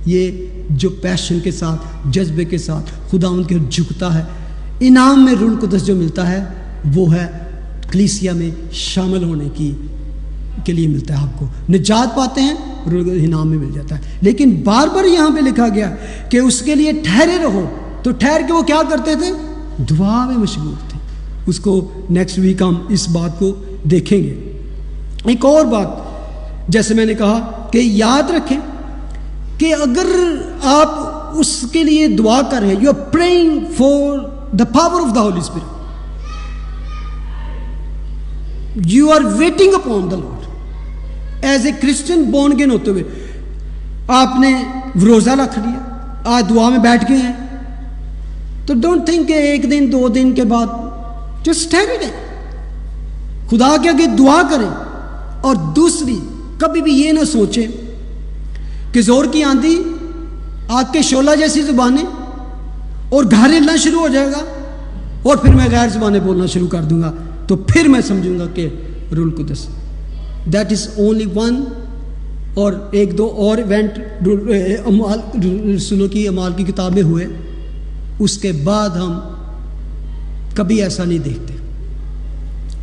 یہ جو پیشن کے ساتھ, جذبے کے ساتھ خدا ان کے جھکتا ہے, انعام میں روح القدس جو ملتا ہے وہ ہے کلیسیا میں شامل ہونے کے لیے ملتا ہے. آپ کو نجات پاتے ہیں, روح انعام میں مل جاتا ہے. لیکن بار بار یہاں پہ لکھا گیا کہ اس کے لیے ٹھہرے رہو. تو ٹھہر کے وہ کیا کرتے تھے, دعا میں مشغول تھے. اس کو نیکسٹ ویک ہم اس بات کو دیکھیں گے. ایک اور بات, جیسے میں نے کہا کہ یاد رکھیں کہ اگر آپ اس کے لیے دعا کر رہے ہیں، you are praying for the power of the Holy Spirit, you are waiting upon the Lord as a Christian born again ہوتے ہوئے، آپ نے روزہ رکھ لیا، آج دعا میں بیٹھ گئے ہیں، تو ڈونٹ تھنک کہ ایک دن 2 دن کے بعد جسٹ ٹھہرے گئے، خدا کے آگے دعا کریں. اور دوسری، کبھی بھی یہ نہ سوچیں کہ زور کی آندھی، آگ کے شعلہ جیسی زبانیں اور گھر ہلنا شروع ہو جائے گا اور پھر میں غیر زبانیں بولنا شروع کر دوں گا، تو پھر میں سمجھوں گا کہ روح القدس. That is only one. اور 1-2 اور ایونٹ رسولوں کی اعمال کی کتاب میں ہوئے، اس کے بعد ہم کبھی ایسا نہیں دیکھتے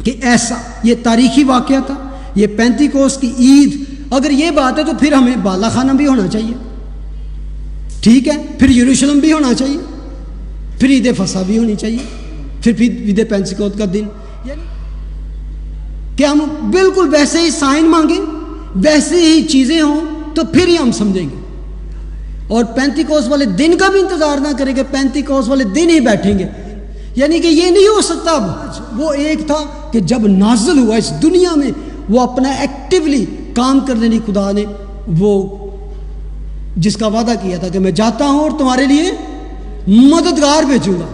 کہ ایسا یہ تاریخی واقعہ تھا، یہ پینتیکوست کی عید. اگر یہ بات ہے تو پھر ہمیں بالا خانہ بھی ہونا چاہیے، ٹھیک ہے، پھر یروشلم بھی ہونا چاہیے، پھر عید فصح بھی ہونی چاہیے، پھر عید پینتیکوست کا دن، یعنی کہ ہم بالکل ویسے ہی سائن مانگیں، ویسے ہی چیزیں ہوں تو پھر ہی ہم سمجھیں گے. اور پینتیکوست والے دن کا بھی انتظار نہ کریں کہ پینتیکوست والے دن ہی بیٹھیں گے، یعنی کہ یہ نہیں ہو سکتا. اب وہ ایک تھا کہ جب نازل ہوا اس دنیا میں، وہ اپنا ایکٹیولی کام کرنے نہیں، خدا نے وہ جس کا وعدہ کیا تھا کہ میں جاتا ہوں اور تمہارے لیے مددگار بھیجوں گا.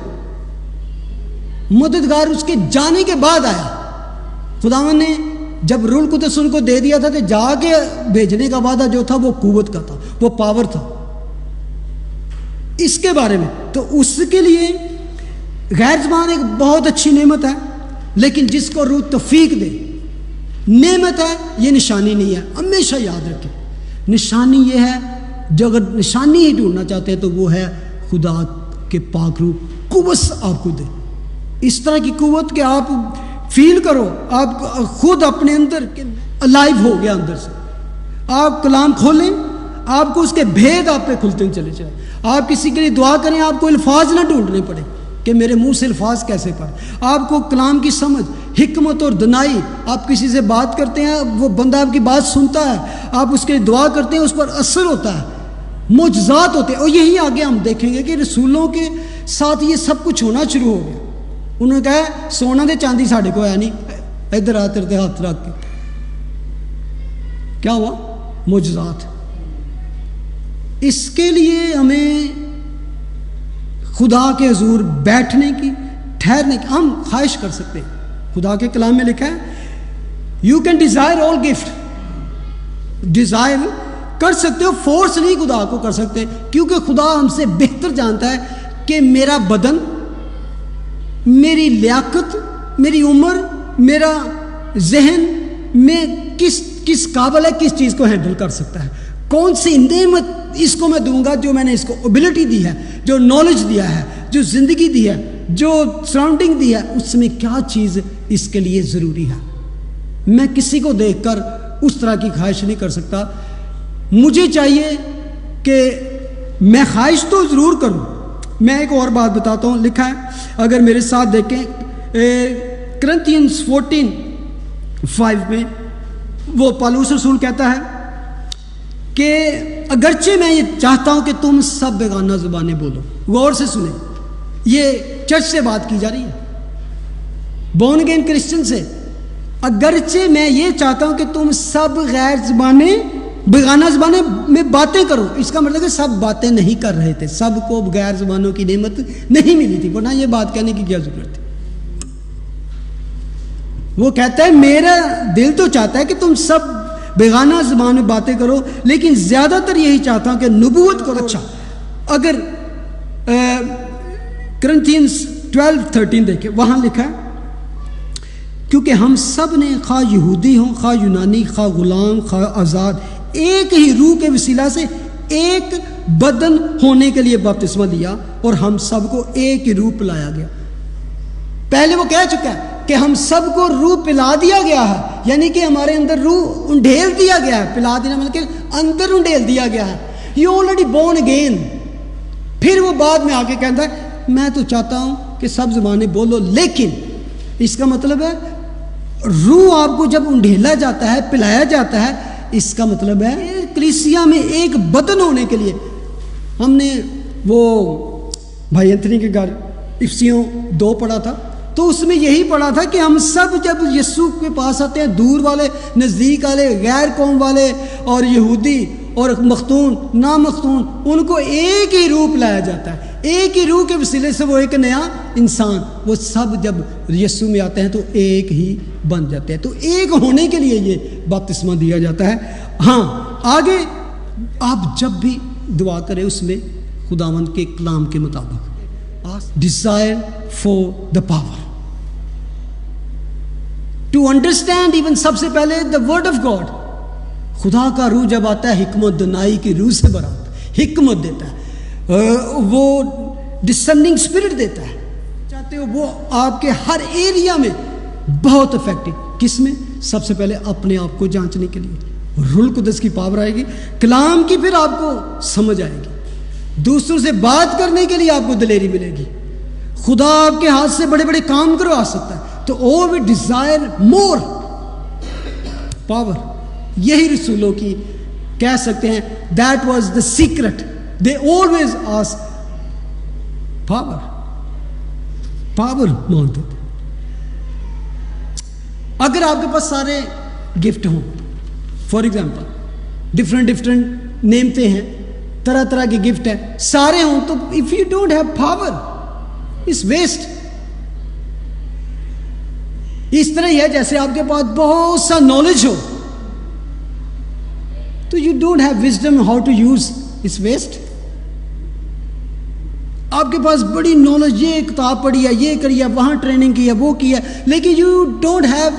مددگار اس کے جانے کے بعد آیا. خداوند نے جب روح القدس ان کو دے دیا تھا تو جا کے بھیجنے کا وعدہ جو تھا وہ قوت کا تھا، وہ پاور تھا. اس کے بارے میں تو اس کے لیے غیر زبان ایک بہت اچھی نعمت ہے، لیکن جس کو روح توفیق دے، نعمت ہے، یہ نشانی نہیں ہے. ہمیشہ یاد رکھیں، نشانی یہ ہے، جو اگر نشانی ہی ڈھونڈنا چاہتے ہیں تو وہ ہے خدا کے پاک روح قوت آپ کو دے، اس طرح کی قوت کہ آپ فیل کرو، آپ خود اپنے اندر الائیو ہو گیا اندر سے. آپ کلام کھولیں، آپ کو اس کے بھید آپ پہ کھلتے چلے جائیں. آپ کسی کے لیے دعا کریں، آپ کو الفاظ نہ ڈھونڈنے پڑے کہ میرے منہ سے الفاظ کیسے پڑھ. آپ کو کلام کی سمجھ، حکمت اور دنائی، آپ کسی سے بات کرتے ہیں، وہ بندہ آپ کی بات سنتا ہے، آپ اس کے لیے دعا کرتے ہیں، اس پر اثر ہوتا ہے، معجزات ہوتے ہیں. اور یہی آگے ہم دیکھیں گے کہ رسولوں کے ساتھ یہ سب کچھ ہونا شروع ہو گیا. انہوں نے کہا سونا دے چاندی ساڑھے کو ہے نہیں، ادھر آتے ہاتھ رکھ کے کیا ہوا؟ معجزات. اس کے لیے ہمیں خدا کے حضور بیٹھنے کی، ٹھہرنے کی ہم خواہش کر سکتے ہیں. خدا کے کلام میں لکھا ہے you can Dzire all gift. Dzire کر سکتے ہو، فورس نہیں خدا کو کر سکتے، کیونکہ خدا ہم سے بہتر جانتا ہے کہ میرا بدن، میری لیاقت، میری عمر، میرا ذہن میں کس قابل ہے، کس چیز کو ہینڈل کر سکتا ہے، کون سی نعمت اس کو میں دوں گا، جو میں نے اس کو ایبلٹی دی ہے، جو نالج دیا ہے، جو زندگی دی ہے، جو سراؤنڈنگ دی ہے، اس میں کیا چیز اس کے لیے ضروری ہے. میں کسی کو دیکھ کر اس طرح کی خواہش نہیں کر سکتا. مجھے چاہیے کہ میں خواہش تو ضرور کروں. میں ایک اور بات بتاتا ہوں، لکھا ہے اگر میرے ساتھ دیکھیں کرنتھینز 14:5 میں وہ پالوس رسول کہتا ہے کہ اگرچہ میں یہ چاہتا ہوں کہ تم سب بیگانہ زبانیں بولو. غور سے سنیں، یہ چرچ سے بات کی جا رہی ہے، بورن اگین کرسچن سے. اگرچہ میں یہ چاہتا ہوں کہ تم سب غیر زبانیں، بیگانہ زبانیں میں باتیں کرو. اس کا مطلب کہ سب باتیں نہیں کر رہے تھے، سب کو غیر زبانوں کی نعمت نہیں ملی تھی، ورنہ یہ بات کہنے کی کیا ضرورت تھی. وہ کہتا ہے میرا دل تو چاہتا ہے کہ تم سب بیگانہ زبان میں باتیں کرو، لیکن زیادہ تر یہی چاہتا ہوں کہ نبوت کرو. اچھا، اگر کرنتھینز 12:13 دیکھیں، وہاں لکھا ہے کیونکہ ہم سب نے خواہ یہودی ہوں، خواہ یونانی، خواہ غلام، خواہ آزاد، ایک ہی روح کے وسیلہ سے ایک بدن ہونے کے لیے بپتسمہ لیا اور ہم سب کو ایک ہی روح پلایا گیا. پہلے وہ کہہ چکا ہے کہ ہم سب کو روح پلا دیا گیا ہے، یعنی کہ ہمارے اندر روح انڈھیل دیا گیا ہے. پلا دینا مطلب کہ اندر انڈھیل دیا گیا ہے. You already born again. پھر وہ بعد میں آ کے کہتا ہے میں تو چاہتا ہوں کہ سب زبانیں بولو، لیکن اس کا مطلب ہے روح آپ کو جب انڈھیلا جاتا ہے، پلایا جاتا ہے، اس کا مطلب ہے کلیسیا میں ایک بدن ہونے کے لیے. ہم نے وہ بھائی انتھنی کے گھر افسیوں 2 پڑھا تھا, تو اس میں یہی پڑھا تھا کہ ہم سب جب یسوع کے پاس آتے ہیں, دور والے, نزدیک والے, غیر قوم والے اور یہودی اور مختون نامختون, ان کو ایک ہی روپ لایا جاتا ہے. ایک ہی روح کے وسیلے سے وہ ایک نیا انسان, وہ سب جب یسوع میں آتے ہیں تو ایک ہی بن جاتے ہیں. تو ایک ہونے کے لیے یہ بپتسمہ دیا جاتا ہے. ہاں آگے آپ جب بھی دعا کریں اس میں خداوند کے کلام کے مطابق desire for the power to understand. Even سب سے پہلے دا ورڈ آف گاڈ, خدا کا روح جب آتا ہے حکمت دنائی کی روح سے بھرا ہوتا ہے, حکمت دیتا ہے, وہ ڈسسرننگ اسپرٹ دیتا ہے. چاہتے ہو وہ آپ کے ہر ایریا میں بہت افیکٹو. کس میں؟ سب سے پہلے اپنے آپ کو جانچنے کے لیے روح القدس کی پاور آئے گی, کلام کی پھر آپ کو سمجھ آئے گی, دوسروں سے بات کرنے کے لیے آپ کو دلیری ملے گی. خدا آپ کے ہاتھ سے بڑے بڑے کام کروا سکتا ہے. تو او وی ڈیزائر مور پاور. یہی رسولوں کی کہہ سکتے ہیں that was the secret. They always ask power, power مانگتے تھے. اگر آپ کے پاس سارے گفٹ ہوں, فار ایگزامپل ڈفرینٹ نعمتیں ہیں, طرح طرح کے گفٹ ہیں, سارے ہوں, تو if you don't have power it's waste. اس طرح ہی ہے جیسے آپ کے پاس بہت سا نالج ہو تو you don't have wisdom how to use, it's waste. آپ کے پاس بڑی نالج, یہ کتاب پڑھی ہے, یہ کری ہے, وہاں ٹریننگ کی ہے, وہ کی ہے, لیکن you don't have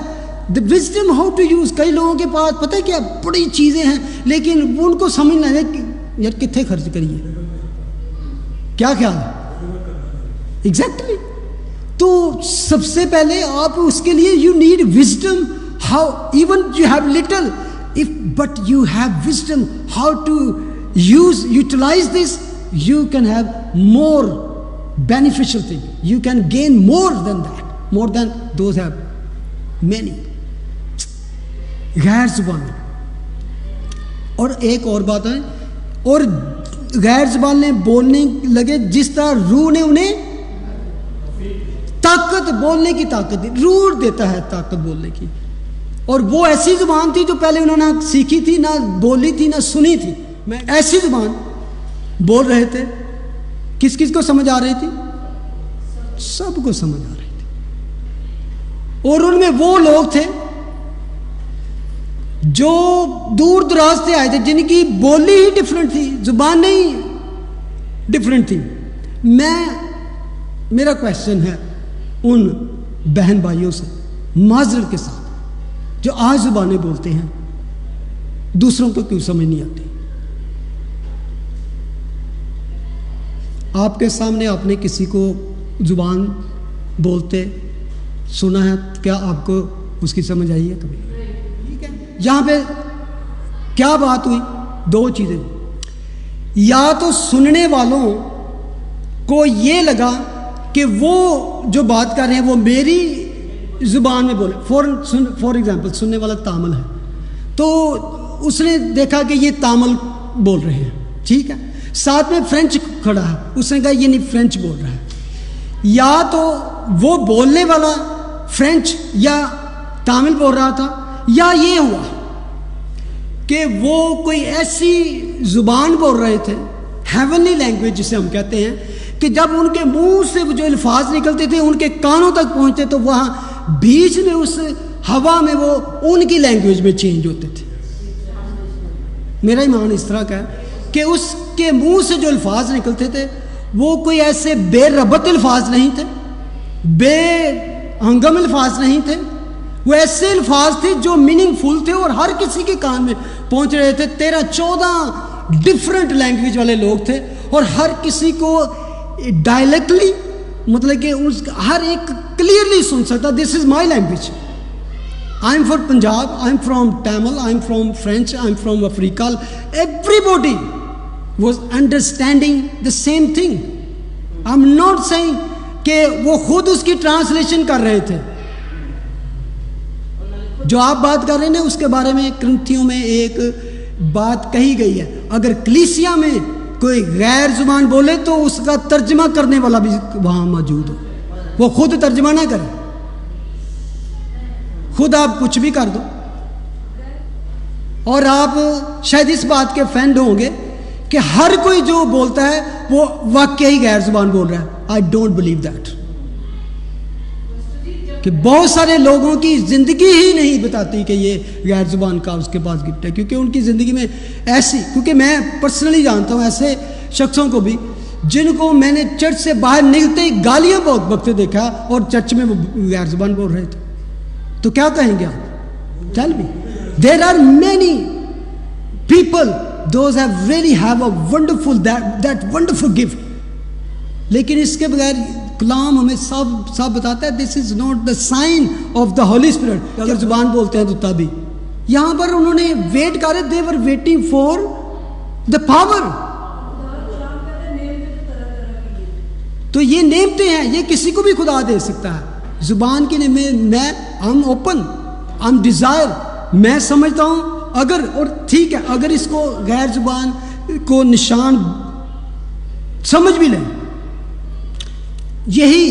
the wisdom how to use. کئی لوگوں کے پاس پتہ ہے کیا بڑی چیزیں ہیں لیکن ان کو سمجھنا ہے کہ یار کتنے خرچ کریے, کیا خیال ہے؟ ایگزیکٹلی. تو سب سے پہلے آپ اس کے لیے you need wisdom how, even you have little of bit you have wisdom how to utilize this, you can have more beneficial thing, you can gain more than that, more than those have many. غیر زبان. اور ایک اور بات ہے, اور غیر زبان نے بولنے لگے جس طرح روح نے انہیں طاقت, بولنے کی طاقت دی. روح دیتا ہے طاقت بولنے کی. اور وہ ایسی زبان تھی جو پہلے انہوں نے سیکھی تھی, نہ بولی تھی, نہ سنی تھی. میں ایسی زبان بول رہے تھے, کس کس کو سمجھ آ رہی تھی؟ سب کو سمجھ آ رہی تھی. اور ان میں وہ لوگ تھے جو دور دراز سے آئے تھے, جن کی بولی ہی ڈفرینٹ تھی, زبانیں ہی ڈفرینٹ تھی. میرا کویشچن ہے ان بہن بھائیوں سے معذرت کے ساتھ جو آج زبانیں بولتے ہیں, دوسروں کو کیوں سمجھ نہیں آتی؟ آپ کے سامنے آپ نے کسی کو زبان بولتے سنا ہے, کیا آپ کو اس کی سمجھ آئی ہے کبھی؟ ٹھیک ہے, یہاں پہ کیا بات ہوئی؟ 2 چیزیں. یا تو سننے والوں کو یہ لگا کہ وہ جو بات کر رہے ہیں وہ میری زبان میں بولے. فور ایگزامپل, سننے والا تامل ہے تو اس نے دیکھا کہ یہ تامل بول رہے ہیں, ٹھیک ہے, ساتھ میں فرینچ کھڑا ہے, اس نے کہا یہ نہیں فرینچ بول رہا ہے. یا تو وہ بولنے والا فرینچ یا تامل بول رہا تھا, یا یہ ہوا کہ وہ کوئی ایسی زبان بول رہے تھے, ہیونلی لینگویج جسے ہم کہتے ہیں, کہ جب ان کے منہ سے جو الفاظ نکلتے تھے ان کے کانوں تک پہنچتے تو وہاں بیچ میں اس ہوا میں وہ ان کی لینگویج میں چینج ہوتے تھے. میرا ایمان اس طرح کا ہے کہ اس کے منہ سے جو الفاظ نکلتے تھے وہ کوئی ایسے بے ربط الفاظ نہیں تھے, بے ہنگم الفاظ نہیں تھے, وہ ایسے الفاظ تھے جو میننگ فل تھے اور ہر کسی کے کان میں پہنچ رہے تھے. 13-14 ڈفرینٹ لینگویج والے لوگ تھے اور ہر کسی کو ڈائلیکٹلی, مطلب کہ ہر ایک کلیئرلی سن سکتا, this is my language, I am from Punjab, I am from Tamil, I am from French, I am from Africa. Everybody was understanding the same thing. I'm not saying کہ وہ خود اس کی ٹرانسلیشن کر رہے تھے, جو آپ بات کر رہے ہیں اس کے بارے میں کرنتھیوں میں ایک بات کہی گئی ہے، اگر کلیسیا میں کوئی غیر زبان بولے تو اس کا ترجمہ کرنے والا بھی وہاں موجود ہو، وہ خود ترجمہ نہ کرے، خود آپ کچھ بھی کر دو. اور آپ شاید اس بات کے فینڈ ہوں گے کہ ہر کوئی جو بولتا ہے وہ واقعی غیر زبان بول رہا ہے. آئی ڈونٹ بلیو دیٹ، کہ بہت سارے لوگوں کی زندگی ہی نہیں بتاتی کہ یہ غیر زبان کا اس کے پاس گفٹ ہے، کیونکہ ان کی زندگی میں ایسی، کیونکہ میں پرسنلی جانتا ہوں ایسے شخصوں کو بھی جن کو میں نے چرچ سے باہر نکلتے ہی گالیاں بہت بکتے دیکھا اور چرچ میں وہ غیر زبان بول رہے تھے. تو کیا کہیں گے آپ؟ Tell me. There are many people those have really have a wonderful that wonderful gift, لیکن اس کے بغیر کلام ہمیں سب بتاتا ہے this is not the sign of the Holy Spirit. اگر زبان بولتے ہیں تو تبھی یہاں پر انہوں نے ویٹ کر رہے، دے ور ویٹنگ فار دا پاور. تو یہ نعمتیں ہیں، یہ کسی کو بھی خدا دے سکتا ہے. زبان کی میں ہم اوپن، ہم ڈیزائر، میں سمجھتا ہوں اگر، اور ٹھیک ہے اگر اس کو غیر زبان کو نشان سمجھ بھی لیں یہی،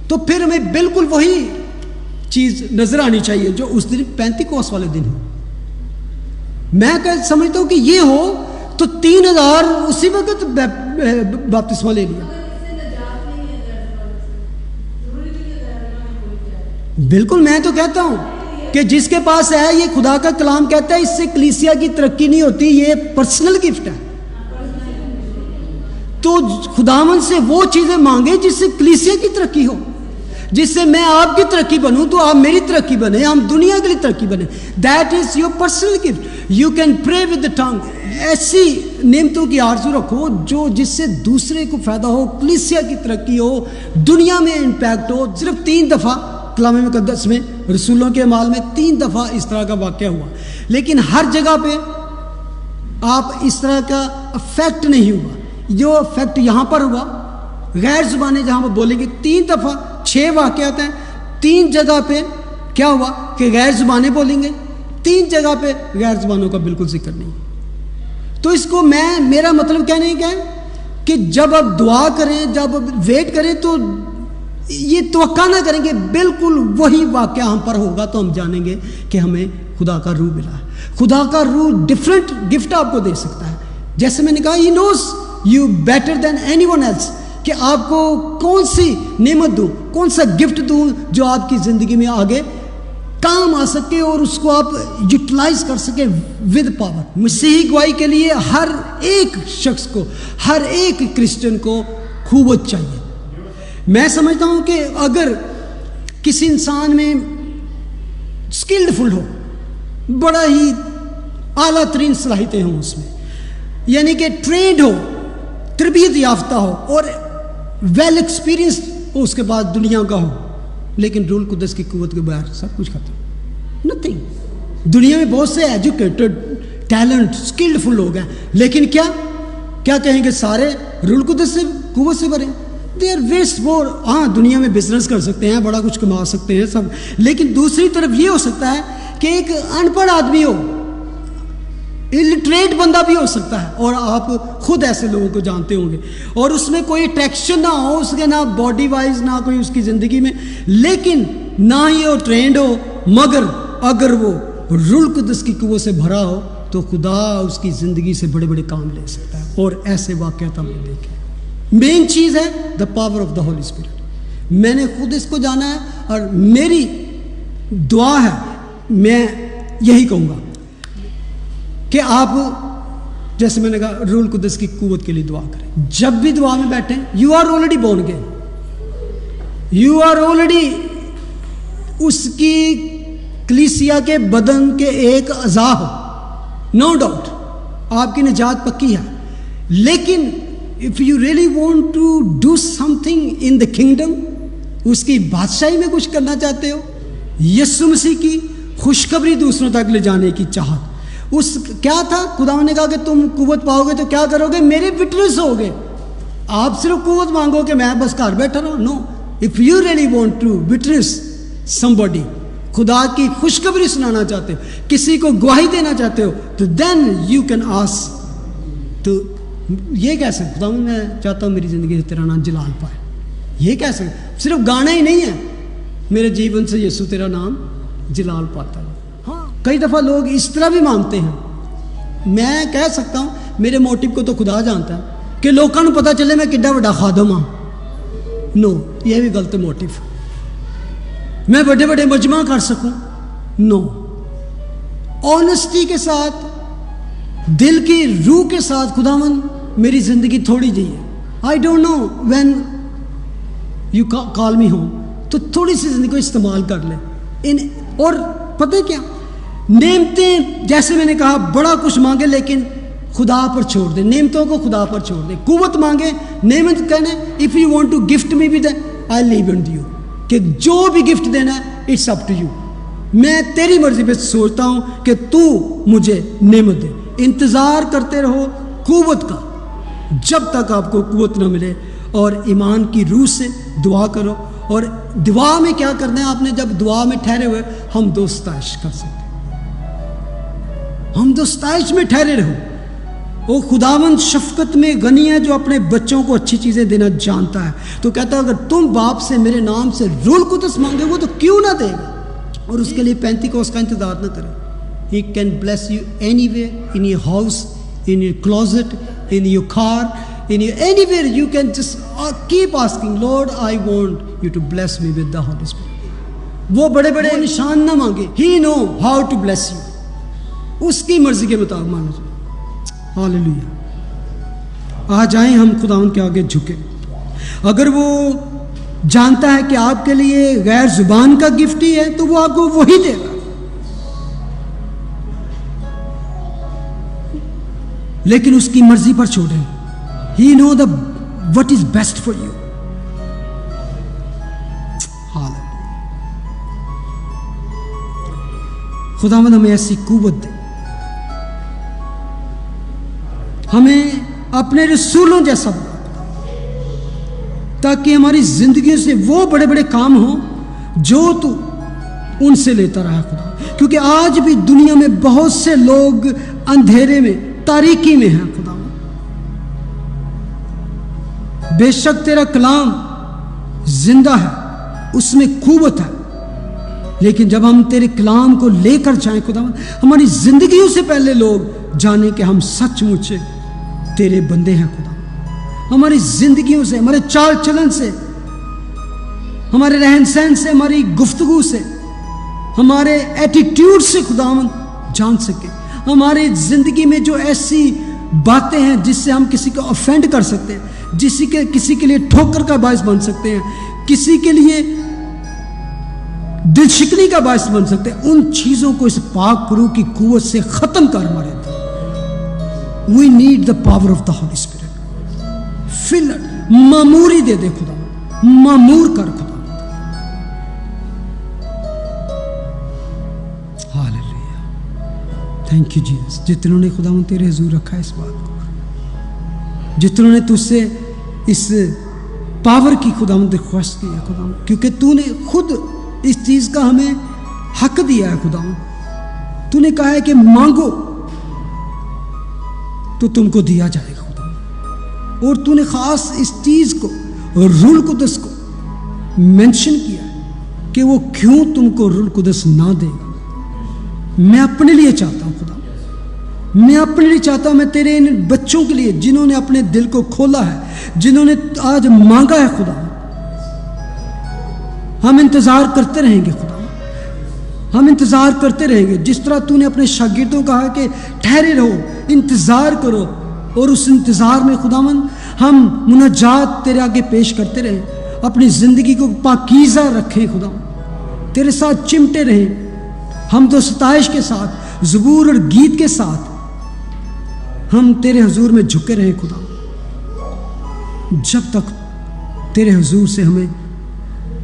تو پھر ہمیں بالکل وہی چیز نظر آنی چاہیے جو اس دن پینتیکوس والے دن ہو. میں سمجھتا ہوں کہ یہ ہو تو 3000 اسی وقت بپتسمہ لے لیا. بالکل، میں تو کہتا ہوں کہ جس کے پاس ہے، یہ خدا کا کلام کہتا ہے اس سے کلیسیا کی ترقی نہیں ہوتی، یہ پرسنل گفٹ ہے. تو خداوند سے وہ چیزیں مانگے جس سے کلیسیا کی ترقی ہو، جس سے میں آپ کی ترقی بنوں تو آپ میری ترقی بنے، ہم دنیا کے لیے ترقی بنے. That is your personal gift. You can پرے ود دا ٹنگ. ایسی نعمتوں کی آرزو رکھو جو جس سے دوسرے کو فائدہ ہو، کلیسیا کی ترقی ہو، دنیا میں امپیکٹ ہو. صرف 3 دفعہ کلام مقدس میں، رسولوں کے اعمال میں 3 دفعہ اس طرح کا واقعہ ہوا، لیکن ہر جگہ پہ آپ اس طرح کا افیکٹ نہیں ہوا جو افیکٹ یہاں پر ہوا. غیر زبانیں جہاں پر بولیں گے 3 دفعہ 6 واقعات ہیں، 3 جگہ پہ کیا ہوا کہ غیر زبانیں بولیں گے، 3 جگہ پہ غیر زبانوں کا بالکل ذکر نہیں. تو اس کو میرا مطلب کہنے کا ہے کہ جب آپ دعا کریں، جب ویٹ کریں تو یہ توقع نہ کریں کہ بالکل وہی واقعہ ہم پر ہوگا تو ہم جانیں گے کہ ہمیں خدا کا روح ملا ہے. خدا کا روح ڈفرینٹ گفٹ آپ کو دے سکتا ہے. جیسے میں نے کہا he knows you better than anyone else, کہ آپ کو کون سی نعمت دوں، کون سا گفٹ دوں جو آپ کی زندگی میں آگے کام آ سکے اور اس کو آپ یوٹیلائز کر سکے ود پاور. مسیحی گواہی کے لیے ہر ایک شخص کو، ہر ایک کرسچن کو قوت چاہیے. میں سمجھتا ہوں کہ اگر کسی انسان میں اسکلڈفل ہو، بڑا ہی اعلیٰ ترین صلاحیتیں ہوں اس میں، یعنی کہ ٹرینڈ ہو، تربیت یافتہ ہو اور ویل ایکسپیرئنس ہو، اس کے بعد دنیا کا ہو، لیکن روح القدس کی قوت کے بغیر سب کچھ ختم، نتھنگ. دنیا میں بہت سے ایجوکیٹڈ، ٹیلنٹ، اسکلڈفل لوگ ہیں، لیکن کیا کہیں گے سارے روح القدس سے قوت سے بھرے. They are waste for. ہاں دنیا میں بزنس کر سکتے ہیں، بڑا کچھ کما سکتے ہیں سب، لیکن دوسری طرف یہ ہو سکتا ہے کہ ایک ان پڑھ آدمی ہو، الٹریٹ بندہ بھی ہو سکتا ہے، اور آپ خود ایسے لوگوں کو جانتے ہوں گے، اور اس میں کوئی اٹریکشن نہ ہو اس کے، نہ باڈی وائز، نہ کوئی اس کی زندگی میں، لیکن نہ ہی وہ ٹرینڈ ہو، مگر اگر وہ روح القدس کی قوت سے بھرا ہو تو خدا اس کی زندگی سے بڑے بڑے کام لے سکتا ہے. اور ایسے واقعات ہم نے دیکھے. مین چیز ہے the power of the Holy Spirit. میں نے خود اس کو جانا ہے اور میری دعا ہے، میں یہی کہوں گا کہ آپ جیسے میں نے کہا روح القدس کی قوت کے لیے دعا کریں. جب بھی دعا میں بیٹھیں، you are already born again, you are already اس کی کلیسیا کے بدن کے ایک اعضاء ہو، نو ڈاؤٹ آپ کی نجات پکی ہے. لیکن if you really want to do something in the kingdom، اس کی بادشاہی میں کچھ کرنا چاہتے ہو، یسوع مسیح کی خوشخبری دوسروں تک لے جانے کی چاہت، اس کیا تھا، خدا نے کہا کہ تم قوت پاؤ گے تو کیا کرو گے، میرے وٹنس ہو گے. آپ صرف قوت مانگو کہ میں بس گھر بیٹھا رہوں، نو. if you really want to witness somebody، خدا کی خوشخبری سنانا چاہتے ہو, کسی کو گواہی دینا چاہتے ہو, تو دین یو کین آسک. تو یہ کیسے خدا میں چاہتا ہوں میری زندگی سے تیرا نام جلال پائے. یہ کیسے صرف گانا ہی نہیں ہے, میرے جیون سے یسوع تیرا نام جلال پاتا ہے. ہاں کئی دفعہ لوگ اس طرح بھی مانگتے ہیں. میں کہہ سکتا ہوں میرے موٹیو کو تو خدا جانتا ہے کہ لوگوں کو پتہ چلے میں کڈا بڑا خادم ہاں. نو, یہ بھی غلط موٹیو. میں بڑے بڑے مجمع کر سکوں. نو, آنیسٹی کے ساتھ, دل کی روح کے ساتھ, خداوند میری زندگی تھوڑی جی ہے. I don't know when you call me home, تو تھوڑی سی زندگی کو استعمال کر لے. اور پتہ کیا, نعمتیں جیسے میں نے کہا بڑا کچھ مانگے لیکن خدا پر چھوڑ دے, نعمتوں کو خدا پر چھوڑ دے. قوت مانگے, نعمت کہنے if you want to gift me with I leave it you, کہ جو بھی گفٹ دینا ہے اٹس اپ ٹو یو. میں تیری مرضی پہ سوچتا ہوں کہ تو مجھے نعمت دے. انتظار کرتے رہو قوت کا جب تک آپ کو قوت نہ ملے, اور ایمان کی روح سے دعا کرو. اور دعا میں کیا کرنا ہے آپ نے, جب دعا میں ٹھہرے ہوئے ہم دو ستائش کر سکتے ہیں. ہم دو ستائش میں ٹھہرے رہو. وہ خداوند شفقت میں غنی ہے جو اپنے بچوں کو اچھی چیزیں دینا جانتا ہے. تو کہتا ہے اگر تم باپ سے میرے نام سے روح القدس مانگے وہ تو کیوں نہ دے گا. اور اس کے لیے پینتیکوست کا انتظار نہ کرے. He can bless you anywhere, in your house, in your closet, in your car, in your anywhere. You can just keep asking, Lord, I want you to bless me with the Holy Spirit. وہ بڑے بڑے نشان نہ مانگے. He know how to bless you. اس کی مرضی کے مطابق مانگنا چاہیے. ہاللیلویا. آ جائیں ہم خداوند کے آگے جھکے. اگر وہ جانتا ہے کہ آپ کے لیے غیر زبان کا گفٹ ہی ہے تو وہ آپ کو وہی دے گا. لیکن اس کی مرضی پر چھوڑیں. He know the what is best for you. خداوند ہمیں ایسی قوت دے, ہمیں اپنے رسولوں جیسا بنا, تاکہ ہماری زندگی سے وہ بڑے بڑے کام ہوں جو تو ان سے لیتا رہا خدا. کیونکہ آج بھی دنیا میں بہت سے لوگ اندھیرے میں, تاریکی میں ہیں خدا. بے شک تیرا کلام زندہ ہے, اس میں قوت ہے, لیکن جب ہم تیرے کلام کو لے کر جائیں خدا, ہماری زندگیوں سے پہلے لوگ جانیں کہ ہم سچ مچ تیرے بندے ہیں خدا. ہماری زندگیوں سے, ہمارے چال چلن سے, ہمارے رہن سہن سے, ہماری گفتگو سے, ہمارے ایٹیٹیوڈ سے خداوند جان سکے. ہماری زندگی میں جو ایسی باتیں ہیں جس سے ہم کسی کو افینڈ کر سکتے ہیں, کسی کے لیے ٹھوکر کا باعث بن سکتے ہیں, کسی کے لیے دل شکنی کا باعث بن سکتے ہیں, ان چیزوں کو اس پاک روح کی قوت سے ختم کر ہمارے اندر. We need the power of the Holy Spirit. Fill معموری دے دے خدا, معمور کر خدا. ہاللیلویا. Thank you Jesus. جتنوں نے خدا تیرے حضور رکھا ہے اس بات کو, جتنوں نے تجھ سے اس پاور کی خداوند درخواست کی ہے خداوند, کیونکہ تو نے خود اس چیز کا ہمیں حق دیا ہے خداوند. تو نے کہا ہے کہ مانگو تو تم کو دیا جائے گا خداوند. اور تو نے خاص اس چیز کو, روح القدس کو مینشن کیا ہے کہ وہ کیوں تم کو روح القدس نہ دے گا. میں اپنے لیے چاہتا ہوں خدا, میں اپنے لیے چاہتا ہوں, میں تیرے ان بچوں کے لیے جنہوں نے اپنے دل کو کھولا ہے, جنہوں نے آج مانگا ہے خدا, ہم انتظار کرتے رہیں گے خدا, ہم انتظار کرتے رہیں گے. جس طرح تو نے اپنے شاگردوں کو کہا کہ ٹھہرے رہو, انتظار کرو, اور اس انتظار میں خداوند ہم مناجات تیرے آگے پیش کرتے رہیں, اپنی زندگی کو پاکیزہ رکھیں خداوند, تیرے ساتھ چمٹے رہیں, ہم تو ستائش کے ساتھ, زبور اور گیت کے ساتھ ہم تیرے حضور میں جھکے رہیں خدا, جب تک تیرے حضور سے ہمیں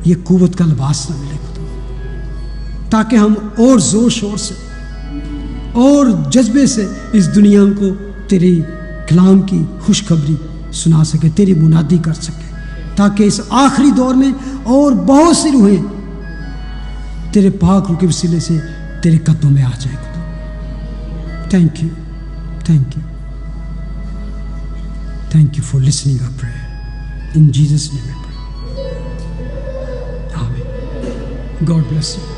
یہ قوت کا لباس نہ ملے خدا, تاکہ ہم اور زور شور سے اور جذبے سے اس دنیا کو تیری کلام کی خوشخبری سنا سکے, تیری منادی کر سکے, تاکہ اس آخری دور میں اور بہت سی روحیں تیرے پاک روح کے وسیلے سے تیرے قدموں میں آ جائے خدا. Thank you, thank you, thank you for listening our prayer. In Jesus name آمین. God bless you.